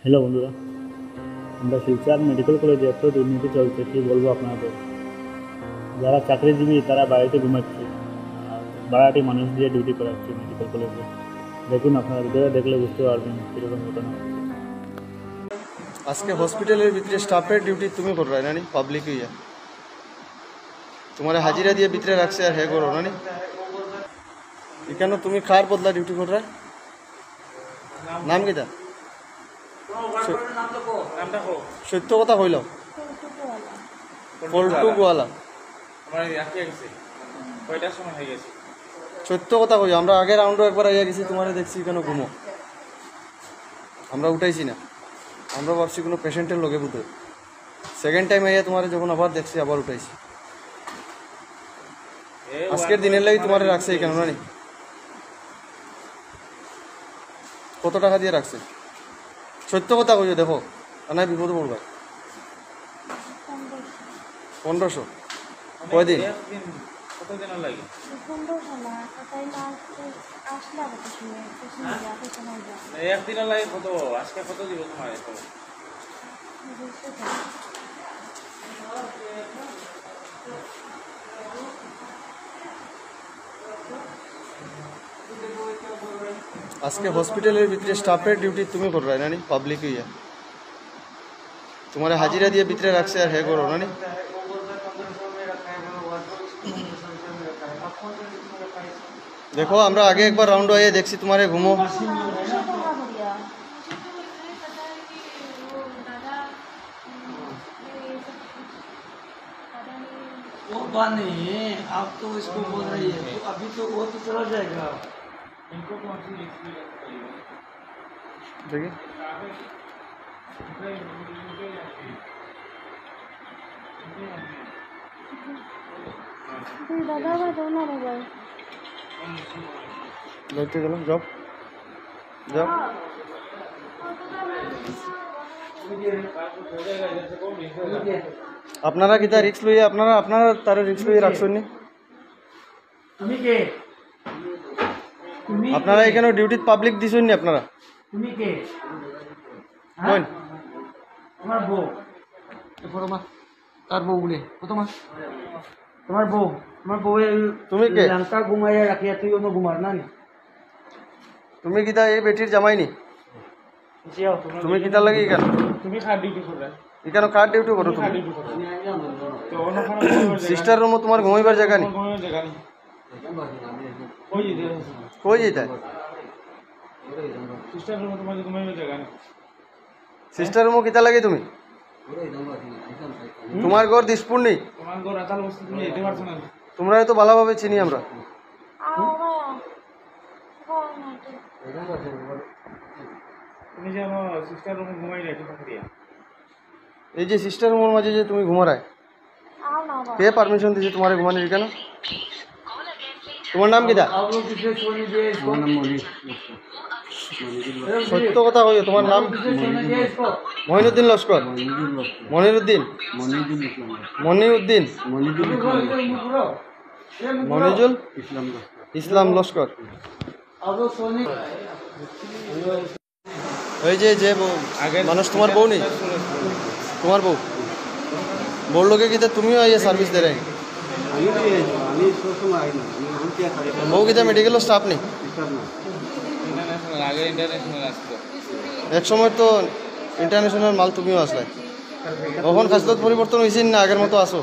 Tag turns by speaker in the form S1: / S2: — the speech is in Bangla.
S1: হ্যালো বন্ধুরা, আমরা শিলচর মেডিকেল কলেজে এত দুর্নীতি চলছে কী বলবো আপনাদের। যারা চাকরিজীবী তারা বাড়িতে ঘুমাচ্ছে, আর বাড়াটি মানুষ দিয়ে ডিউটি করাচ্ছে মেডিকেল কলেজে। দেখুন, আপনারা ভিডিও দেখলে বুঝতে পারবেন কীরকম ঘটনা হচ্ছে।
S2: আজকে হসপিটালের ভিতরে স্টাফের ডিউটি তুমি করো নানি, পাবলিক হইয়া তোমার হাজিরা দিয়ে ভিতরে রাখছে আর হে করো নানি। কেন তুমি খার বদলা ডিউটি কর? নাম কিটা? সত্য কথা কইল, পল্টু গোয়ালা। সত্য কথা কই, আমরা আগের রাউন্ডও একবার আইয়া গেছি, তোমার দেখছি কেন ঘুমো, আমরা উঠাইছি না। আমরা ভাবছি কোনো পেশেন্টের লগে বুঝে, সেকেন্ড টাইম আইয়া তোমার যখন আবার দেখছি আবার উঠাইছি। আজকের দিনের লাগি তোমার রাখছে কেন নানি? কত টাকা দিয়ে রাখছে? সত্য কথা কইও, দেখো নাই বিপদে পড়বা। 1500 কয়দিন?
S3: একদিনের লাগে কত? আজকে কত দিব তোমার?
S2: আজকে হসপিটালের ভিতরে স্টাফের ডিউটি তুমি করো নানি, পাবলিক হইয়া তোমার হাজিরা দিয়ে ভিতরে রাখছে আর হে করো নানি। দেখো, আমরা আগে একবার রাউন্ড হয়ে দেখছি তোমারে ঘুমো।
S4: वो बात नहीं है, आप तो इसको बोल रही है, तो अभी तो वो तो चला जाएगा।
S3: इनको कौन सी एक्सपीरियंस चाहिए?
S2: দেখি
S5: दादा का दोनों मोबाइल
S2: দেখতে গেলাম, যাও যাও। আপনারা কিতা রিস্ক লইয়া আপনারা তারা রিস্ক লইয়া রাখছেন নি?
S4: তুমি কে? তুমি
S2: আপনারা এখানে ডিউটিত পাবলিক দিছেন নি? আপনারা
S4: তুমি কে?
S2: কোন?
S4: তোমার বউ। এরপর মা তার বউ বলে কত মা? তোমার বউ, তোমার বউয়ের
S2: তুমি কে?
S4: লঙ্কা ঘুমাইয়া রাখিয়া তুই অন্য ঘুমার না নি?
S2: তুমি কিতা এই বেটির জামাই নি?
S4: যাও
S2: তুমি কিতা লাগি এখানে?
S3: তুমি খার ডিউটি করবে?
S2: এখানে কার ডিউটি করো তুমি?
S3: ডিউটি করবে তো অন্য কোনো
S2: সিস্টার রুম তোমার ঘুমাইবার জায়গা নি?
S3: কোনো জায়গা নেই। কই যেতে?
S2: কই যেতে?
S3: সিস্টার রুমে তোমার ঘুমাইবার জায়গা নেই।
S2: সিস্টার রুম কিতা লাগে তুমি? তোমার ঘর দিসপুর নেই?
S3: তোমার ঘর আতাল বসতে তুমি যেতে পারছো না।
S2: তোমরা তো ভালোভাবে চিনি আমরা।
S3: তুমি যে আমার সিস্টার রুমে ঘুমাই না এটা দিয়া
S2: এই যে সিস্টার রুমের মাঝে যে তুমি ঘুমারায়, কে পারমিশন দিয়েছে তোমার ঘুমানোর? কেন? তোমার নাম কিটা? সত্য কথা কইও, তোমার নাম? মহিনুদ্দিন লস্কর? মনিরুদ্দিন? মনিউদ্দিন? মনিজুল ইসলাম লস্কর। ওই যে যে মানুষ তোমার বউ নেই? তোমার বউ বউর লোকে কিতা তুমিও আইয়া সার্ভিস দে রে? বউ কিতা মেডিকেলের স্টাফ নেই?
S3: ইন্টারন্যাশনাল আগে ইন্টারন্যাশনাল আসতো।
S2: এক সময় তো ইন্টারন্যাশনাল মাল তুমিও আসলে, কখন খাসলত পরিবর্তন হয়েছে না আগের মতো আসো?